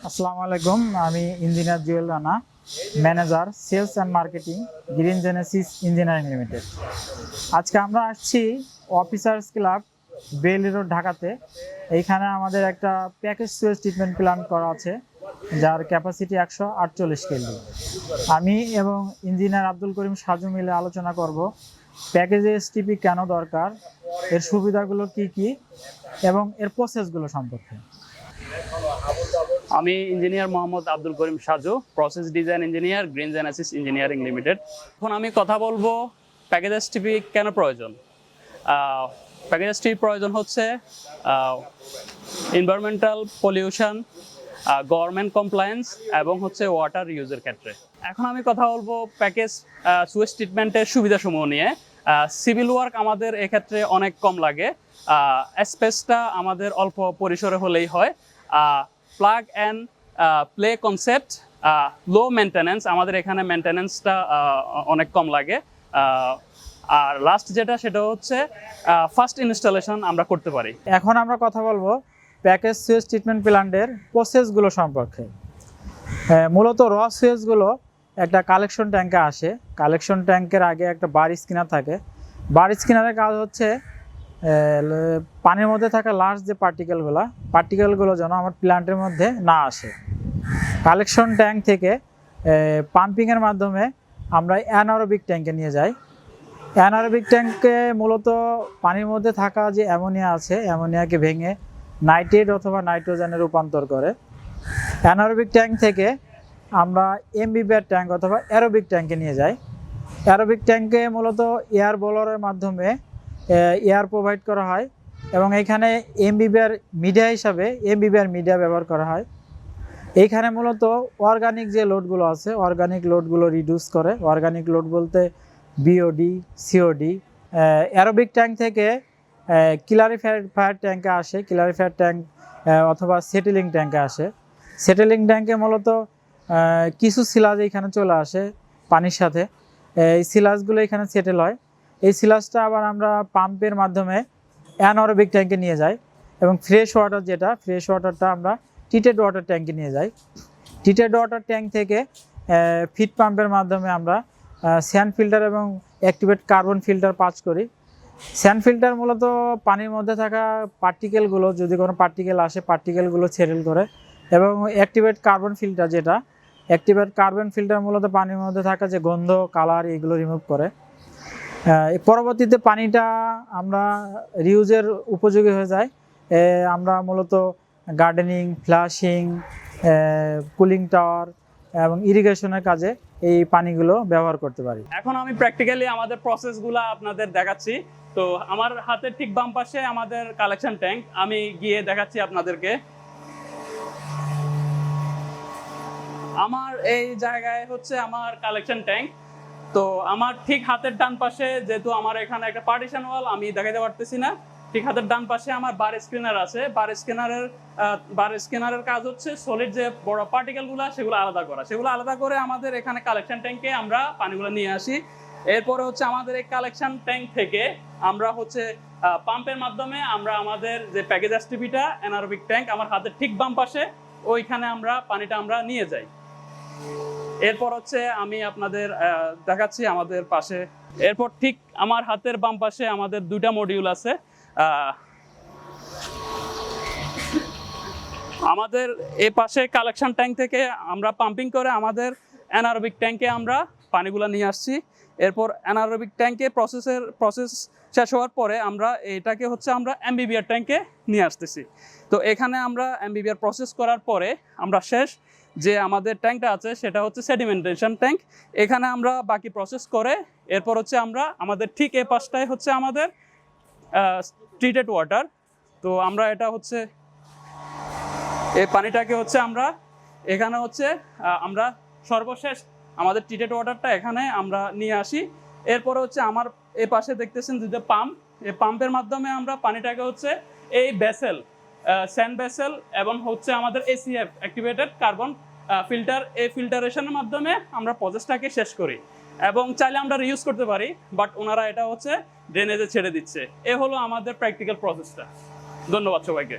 আসসালামু আলাইকুম। আমি engineer Jewel Rana, manager sales and marketing, green Genesis engineering limited. আজকে আমরা আসছি অফিসার্স ক্লাব, বেইলি রোড, ঢাকাতে। এইখানে আমাদের একটা প্যাকেজ সুয়েজ ট্রিটমেন্ট প্ল্যান করা আছে, যার ক্যাপাসিটি 148 কেজি। আমি এবং ইঞ্জিনিয়ার আব্দুল করিম সাজু মিলে আলোচনা করব প্যাকেজে এসটিপি কেন দরকার, এর সুবিধাগুলো কি কি এবং এর প্রসেসগুলো সম্পর্কে। আমি engineer Mohammad Abdul Karim Saju, process design engineer, Green Genesis engineering Limited. এখন আমি কথা বলবো প্যাকেজ এসটিপি কেন প্রয়োজন। প্যাকেজ এসটিপি প্রয়োজন হচ্ছে এনভায়রনমেন্টাল পলিউশন, গভর্নমেন্ট কমপ্লায়েন্স এবং হচ্ছে ওয়াটার ইউজের ক্ষেত্রে। এখন আমি কথা বলবো প্যাকেজ সুয়েজ ট্রিটমেন্টের সুবিধাসমূহ নিয়ে। সিভিল ওয়ার্ক আমাদের এক্ষেত্রে অনেক কম লাগে, স্পেসটা আমাদের অল্প পরিসরে হলেই হয়। Plug and play concept, low maintenance, আমাদের এখানে মেনটেন্যান্সটা অনেক কম লাগে। আর লাস্ট যেটা সেটা হচ্ছে ফার্স্ট ইনস্টলেশন আমরা করতে পারি। এখন আমরা কথা বলবো প্যাকেজ সুয়েজ ট্রিটমেন্ট প্ল্যান্টের প্রসেসগুলো সম্পর্কে। মূলত র সুয়েজগুলো একটা কালেকশন ট্যাঙ্কে আসে। কালেকশন ট্যাঙ্কের আগে একটা বার স্কিনার থাকে। বার স্কিনারের কাজ হচ্ছে পানির মধ্যে থাকা লাস্ট যে পার্টিকেলগুলো যেন আমার প্ল্যান্টের মধ্যে না আসে। কালেকশন ট্যাঙ্ক থেকে পাম্পিংয়ের মাধ্যমে আমরা অ্যানারোবিক ট্যাঙ্কে নিয়ে যাই। অ্যানারোবিক ট্যাঙ্কে মূলত পানির মধ্যে থাকা যে অ্যামোনিয়া আছে, অ্যামোনিয়াকে ভেঙে নাইট্রেট অথবা নাইট্রোজেনে রূপান্তর করে। অ্যানারোবিক ট্যাঙ্ক থেকে আমরা এমবিবিআর ট্যাঙ্ক অথবা অ্যারোবিক ট্যাঙ্কে নিয়ে যাই। অ্যারোবিক ট্যাঙ্কে মূলত এয়ার ব্লোয়ারের মাধ্যমে এয়ার প্রোভাইড করা হয় এবং এখানে এমবিবিআর মিডিয়া হিসাবে এমবিবিআর মিডিয়া ব্যবহার করা হয়। এইখানে মূলত অর্গানিক যে লোডগুলো আছে, অর্গানিক লোডগুলো রিডিউস করে। অর্গানিক লোড বলতে বিওডি, সিওডি। অ্যারোবিক ট্যাঙ্ক থেকে ক্লারিফায়ার ট্যাঙ্কে আসে, ক্লারিফায়ার ট্যাঙ্ক অথবা সেটেলিং ট্যাঙ্কে আসে। সেটেলিং ট্যাঙ্কে মূলত কিছু সিলাজ এখানে চলে আসে পানির সাথে। এই সিলাজগুলো এখানে সেটেল হয়। এই সিলাজটা আবার আমরা পাম্পের মাধ্যমে অ্যানারোবিক ট্যাঙ্কে নিয়ে যাই এবং ফ্রেশ ওয়াটারটা আমরা ট্রিটেড ওয়াটার ট্যাঙ্কে নিয়ে যাই। ট্রিটেড ওয়াটার ট্যাঙ্ক থেকে ফিড পাম্পের মাধ্যমে আমরা স্যান্ড ফিল্টার এবং অ্যাক্টিভেট কার্বন ফিল্টার পাস করি। স্যান্ড ফিল্টার মূলত পানির মধ্যে থাকা পার্টিকেলগুলো, যদি কোনো পার্টিকেল আসে, পার্টিকেলগুলো সেটেল করে। এবং অ্যাক্টিভেট কার্বন ফিল্টার মূলত পানির মধ্যে থাকা যে গন্ধ, কালার, এগুলো রিমুভ করে। পরবর্তীতে পানিটা আমরা রিউজের উপযোগী হয়ে যায়। আমরা মূলত গার্ডেনিং, ফ্লাশিং, কুলিং টাওয়ার এবং ইরিগেশনের কাজে এই পানিগুলো ব্যবহার করতে পারি। এখন আমি প্র্যাকটিক্যালি আমাদের প্রসেসগুলো আপনাদের দেখাচ্ছি। তো আমার হাতের ঠিক বাম পাশে আমাদের কালেকশন ট্যাঙ্ক, আমি গিয়ে দেখাচ্ছি আপনাদেরকে। আমার এই জায়গায় হচ্ছে আমার কালেকশন ট্যাঙ্ক। তো আমার ঠিক হাতের ডান পাশে, যেহেতু আমার এখানে একটা পার্টিশন ওয়াল, আমি দেখাতে পারতেছি না, ঠিক হাতের ডান পাশে আমার বার স্ক্রিনার আছে। বার স্ক্রিনারের কাজ হচ্ছে সলিড যে বড় পার্টিকেলগুলো সেগুলো আলাদা করে আমাদের এখানে কালেকশন ট্যাঙ্কে আমরা পানিগুলো নিয়ে আসি। এরপরে হচ্ছে আমাদের এই কালেকশন ট্যাঙ্ক থেকে আমরা হচ্ছে পাম্পের মাধ্যমে আমরা আমাদের যে প্যাকেজ এসটিপিটা, অ্যানারোবিক ট্যাঙ্ক আমার হাতের ঠিক বাম পাশে, ওইখানে আমরা পানিটা আমরা নিয়ে যাই। এরপর হচ্ছে আমি আপনাদের দেখাচ্ছি আমাদের পাশে। এরপর ঠিক আমার হাতের বাম পাশে আমাদের দুইটা মডিউল আছে। আমাদের এ পাশে কালেকশন ট্যাঙ্ক থেকে আমরা পাম্পিং করে আমাদের অ্যানারোবিক ট্যাঙ্কে আমরা পানিগুলো নিয়ে আসছি। এরপর অ্যানারোবিক ট্যাঙ্কে প্রসেস শেষ হওয়ার পরে আমরা এটাকে হচ্ছে আমরা এমবিবিআর ট্যাঙ্কে নিয়ে আসতেছি। তো এখানে আমরা এমবিবিআর প্রসেস করার পরে আমরা শেষ যে আমাদের ট্যাঙ্কটা আছে সেটা হচ্ছে সেডিমেন্টেশন ট্যাঙ্ক। এখানে আমরা বাকি প্রসেস করে এরপর হচ্ছে আমরা আমাদের ঠিক এই পাশটায় হচ্ছে আমাদের ট্রিটেড ওয়াটার। তো আমরা এটা হচ্ছে এই পানিটাকে হচ্ছে আমরা এখানে হচ্ছে আমরা সর্বশেষ আমাদের ট্রিটেড ওয়াটারটা এখানে আমরা নিয়ে আসি। এরপরে হচ্ছে আমার এই পাশে দেখতেছেন দুটো পাম্প, এই পাম্পের মাধ্যমে আমরা পানিটাকে হচ্ছে এই ভেসেল, স্যান্ড ভেসেল এবং হচ্ছে আমাদের এসিএফ, অ্যাক্টিভেটেড কার্বন ফিল্টার, এই ফিল্টারেশনের মাধ্যমে আমরা প্রসেসটাকে শেষ করি। এবং চাইলে আমরা রিউজ করতে পারি, বাট ওনারা এটা হচ্ছে ড্রেনেজে ছেড়ে দিচ্ছে। এ হলো আমাদের প্র্যাকটিক্যাল প্রসেসটা। ধন্যবাদ সবাইকে।